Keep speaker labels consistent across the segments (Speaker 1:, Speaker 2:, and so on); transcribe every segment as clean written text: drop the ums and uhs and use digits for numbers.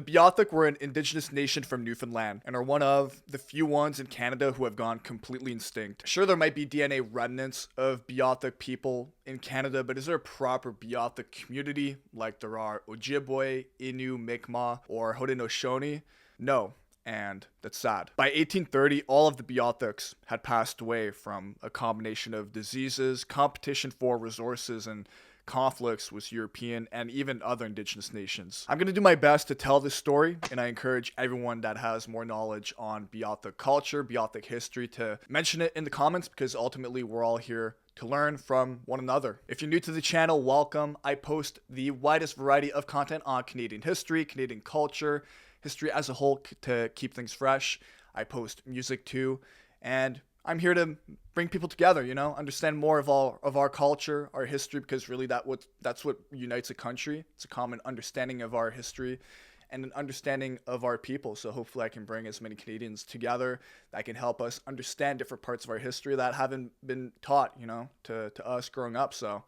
Speaker 1: The Beothuk were an indigenous nation from Newfoundland and are one of the few ones in Canada who have gone completely extinct. Sure, there might be DNA remnants of Beothuk people in Canada, but is there a proper Beothuk community like there are Ojibwe, Innu, Mi'kmaq, or Haudenosaunee? No. And that's sad. By 1830, all of the Beothuks had passed away from a combination of diseases, competition for resources, and conflicts with European and even other indigenous nations. I'm going to do my best to tell this story, and I encourage everyone that has more knowledge on Beothuk culture, Beothuk history, to mention it in the comments, because ultimately we're all here to learn from one another. If you're new to the channel, welcome. I post the widest variety of content on Canadian history, Canadian culture, history as a whole to keep things fresh. I post music too, and I'm here to bring people together, understand more of our culture, our history, because really that's what unites a country. It's a common understanding of our history and an understanding of our people. So hopefully I can bring as many Canadians together that can help us understand different parts of our history that haven't been taught, to us growing up. So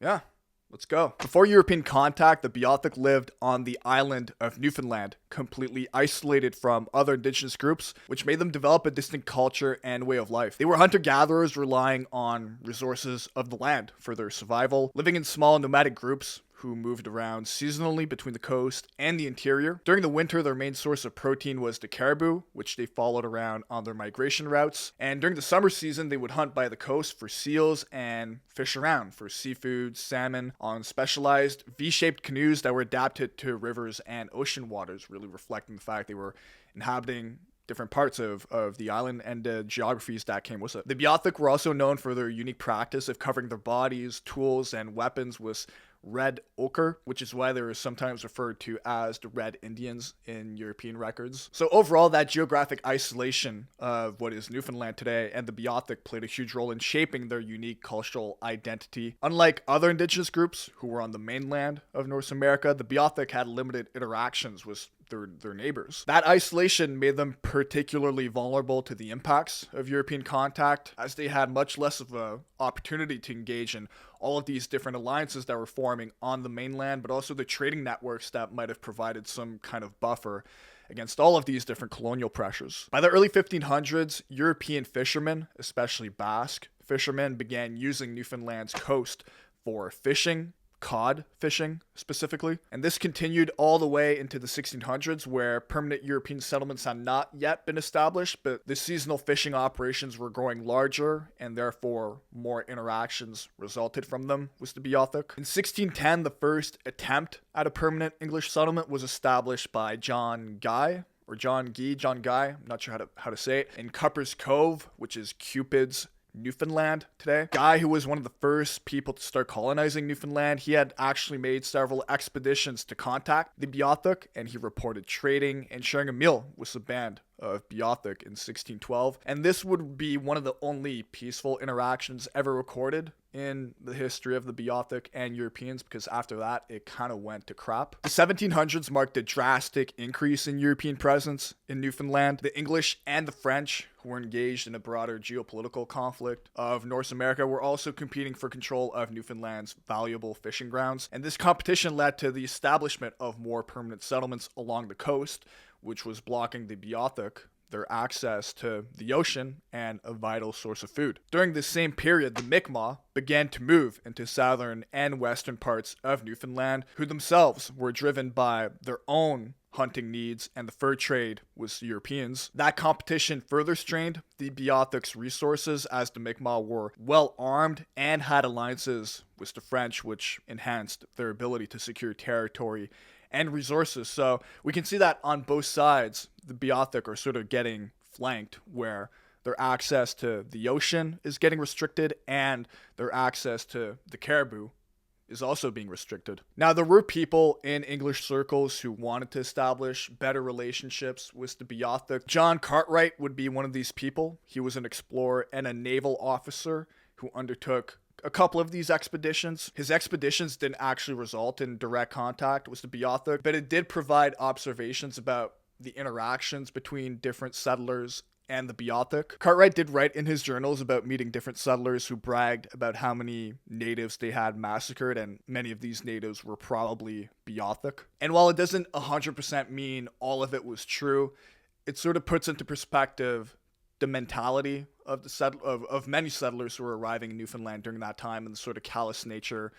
Speaker 1: yeah. Let's go. Before European contact, the Beothuk lived on the island of Newfoundland, completely isolated from other indigenous groups, which made them develop a distinct culture and way of life. They were hunter-gatherers relying on resources of the land for their survival, living in small nomadic groups who moved around seasonally between the coast and the interior. During the winter, their main source of protein was the caribou, which they followed around on their migration routes. And during the summer season, they would hunt by the coast for seals and fish around for seafood, salmon, on specialized V-shaped canoes that were adapted to rivers and ocean waters, really reflecting the fact they were inhabiting different parts of the island and the geographies that came with it. The Beothuk were also known for their unique practice of covering their bodies, tools, and weapons with red ochre, which is why they were sometimes referred to as the Red Indians in European records. So overall, that geographic isolation of what is Newfoundland today and the Beothuk played a huge role in shaping their unique cultural identity. Unlike other indigenous groups who were on the mainland of North America, the Beothuk had limited interactions with their neighbors. That isolation made them particularly vulnerable to the impacts of European contact, as they had much less of an opportunity to engage in all of these different alliances that were forming on the mainland, but also the trading networks that might have provided some kind of buffer against all of these different colonial pressures. By the early 1500s, European fishermen, especially Basque fishermen, began using Newfoundland's coast for fishing, cod fishing specifically. And this continued all the way into the 1600s, where permanent European settlements had not yet been established, but the seasonal fishing operations were growing larger, and therefore more interactions resulted from them with the Beothuk. In 1610, the first attempt at a permanent English settlement was established by John Guy, I'm not sure how to say it, in Cupper's Cove, which is Cupid's Newfoundland today. Guy, who was one of the first people to start colonizing Newfoundland, he had actually made several expeditions to contact the Beothuk, and he reported trading and sharing a meal with the band of Beothuk in 1612. And this would be one of the only peaceful interactions ever recorded in the history of the Beothuk and Europeans, because after that, it kind of went to crap. The 1700s marked a drastic increase in European presence in Newfoundland. The English and the French, who were engaged in a broader geopolitical conflict of North America, were also competing for control of Newfoundland's valuable fishing grounds. And this competition led to the establishment of more permanent settlements along the coast, which was blocking the Beothuk their access to the ocean and a vital source of food. During this same period, the Mi'kmaq began to move into southern and western parts of Newfoundland, who themselves were driven by their own hunting needs and the fur trade with Europeans. That competition further strained the Beothuk's resources, as the Mi'kmaq were well armed and had alliances with the French, which enhanced their ability to secure territory and resources. So we can see that on both sides, the Beothuk are sort of getting flanked, where their access to the ocean is getting restricted and their access to the caribou is also being restricted. Now, there were people in English circles who wanted to establish better relationships with the Beothuk. John Cartwright would be one of these people. He was an explorer and a naval officer who undertook a couple of these expeditions. His expeditions didn't actually result in direct contact with the Beothuk, but it did provide observations about the interactions between different settlers and the Beothuk. Cartwright did write in his journals about meeting different settlers who bragged about how many natives they had massacred, and many of these natives were probably Beothuk. And while it doesn't 100% mean all of it was true, it sort of puts into perspective the mentality of of many settlers who were arriving in Newfoundland during that time, and the sort of callous nature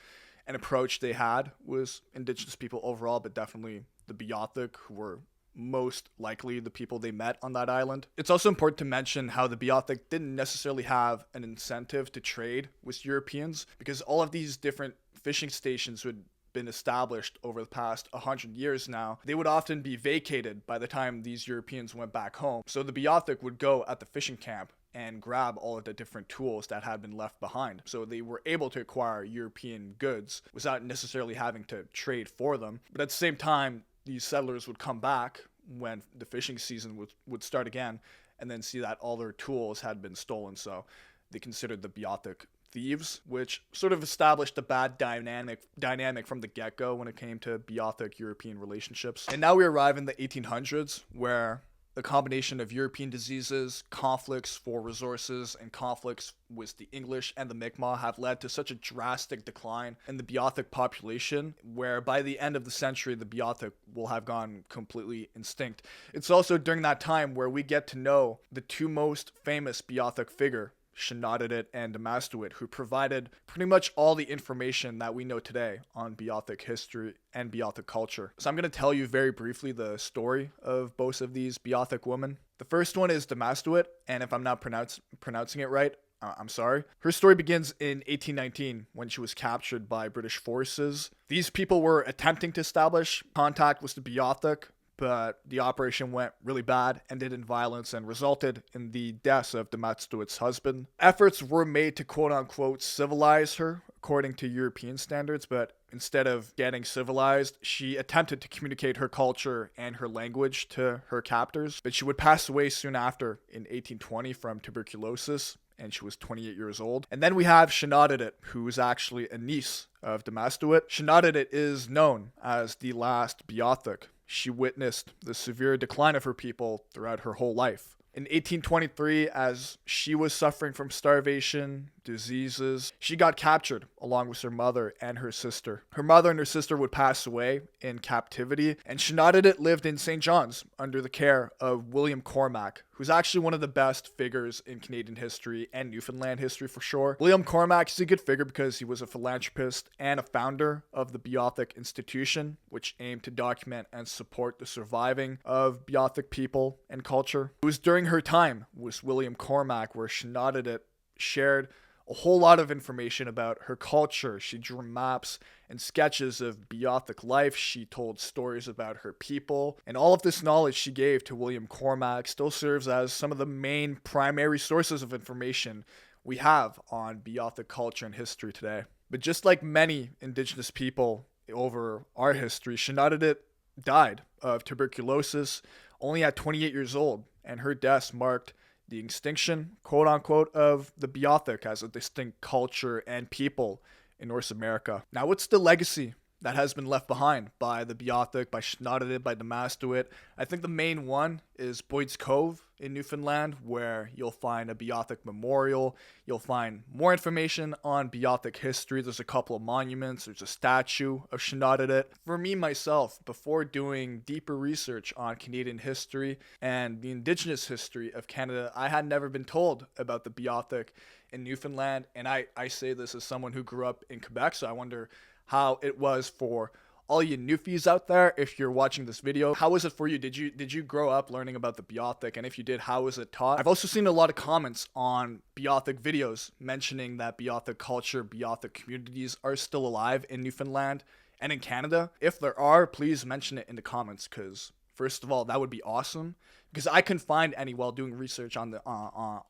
Speaker 1: and approach they had was Indigenous people overall, but definitely the Beothuk, who were most likely the people they met on that island. It's also important to mention how the Beothuk didn't necessarily have an incentive to trade with Europeans, because all of these different fishing stations who had been established over the past 100 years now, they would often be vacated by the time these Europeans went back home. So the Beothuk would go at the fishing camp and grab all of the different tools that had been left behind. So they were able to acquire European goods without necessarily having to trade for them. But at the same time, these settlers would come back when the fishing season would start again, and then see that all their tools had been stolen. So they considered the Beothuk thieves, which sort of established a bad dynamic from the get-go when it came to Beothuk-European relationships. And now we arrive in the 1800s, where the combination of European diseases, conflicts for resources, and conflicts with the English and the Mi'kmaq have led to such a drastic decline in the Beothuk population, where by the end of the century, the Beothuk will have gone completely extinct. It's also during that time where we get to know the two most famous Beothuk figure, knoweldge and knoweldge, who provided pretty much all the information that we know today on Beothuk history and Beothuk culture. So I'm going to tell you very briefly the story of both of these Beothuk women. The first one is knoweldge, and if I'm not pronouncing it right, I'm sorry. Her story begins in 1819 when she was captured by British forces. These people were attempting to establish contact with the Beothuk, but the operation went really bad, ended in violence, and resulted in the deaths of knoweldge's husband. Efforts were made to quote-unquote civilize her according to European standards, but instead of getting civilized, she attempted to communicate her culture and her language to her captors, but she would pass away soon after in 1820 from tuberculosis, and she was 28 years old. And then we have knoweldge, who is actually a niece of knoweldge. Knoweldge is known as the last Beothuk. She witnessed the severe decline of her people throughout her whole life. In 1823, as she was suffering from starvation, diseases, she got captured along with her mother and her sister. Her mother and her sister would pass away in captivity, and knoweldge lived in St. John's under the care of William Cormack, who's actually one of the best figures in Canadian history and Newfoundland history for sure. William Cormack is a good figure because he was a philanthropist and a founder of the Beothuk Institution, which aimed to document and support the surviving of Beothuk people and culture. It was during her time with William Cormack where knoweldge shared a whole lot of information about her culture. She drew maps and sketches of Beothuk life. She told stories about her people. And all of this knowledge she gave to William Cormack still serves as some of the main primary sources of information we have on Beothuk culture and history today. But just like many Indigenous people over our history, knoweldge died of tuberculosis only at 28 years old, and her death marked the extinction, quote-unquote, of the Beothuk as a distinct culture and people in North America. Now, what's the legacy that has been left behind by the Beothuk, by knoweldge, by knoweldge? I think the main one is Boyd's Cove in Newfoundland, where you'll find a Beothuk memorial. You'll find more information on Beothuk history. There's a couple of monuments. There's a statue of knoweldge. For me, myself, before doing deeper research on Canadian history and the Indigenous history of Canada, I had never been told about the Beothuk in Newfoundland. And I say this as someone who grew up in Quebec, so I wonder how it was for all you Newfies out there. If you're watching this video, how was it for you? Did you grow up learning about the Beothuk? And if you did, how was it taught? I've also seen a lot of comments on Beothuk videos mentioning that Beothuk culture, Beothuk communities are still alive in Newfoundland and in Canada. If there are, please mention it in the comments, because first of all, that would be awesome, because I couldn't find any while doing research on the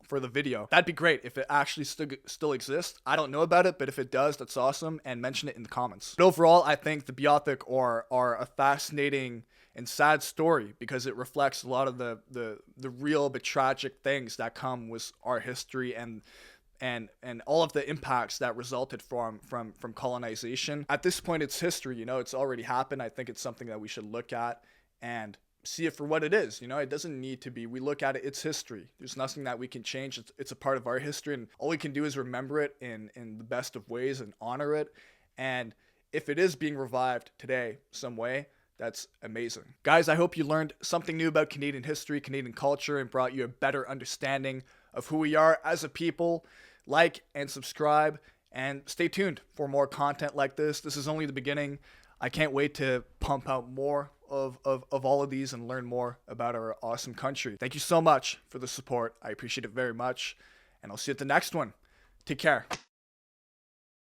Speaker 1: for the video. That'd be great if it actually still exists. I don't know about it, but if it does, that's awesome, and mention it in the comments. But overall, I think the Beothuk are a fascinating and sad story, because it reflects a lot of the real but tragic things that come with our history and all of the impacts that resulted from colonization. At this point, it's history, it's already happened. I think it's something that we should look at and see it for what it is. You know, it doesn't need to be. We look at it, it's history. There's nothing that we can change. It's a part of our history, and all we can do is remember it in the best of ways and honor it. And if it is being revived today some way, that's amazing. Guys, I hope you learned something new about Canadian history, Canadian culture, and brought you a better understanding of who we are as a people. Like and subscribe, and stay tuned for more content like this. This is only the beginning. I can't wait to pump out more of all of these and learn more about our awesome country. Thank you so much for the support. I appreciate it very much, and I'll see you at the next one. Take care.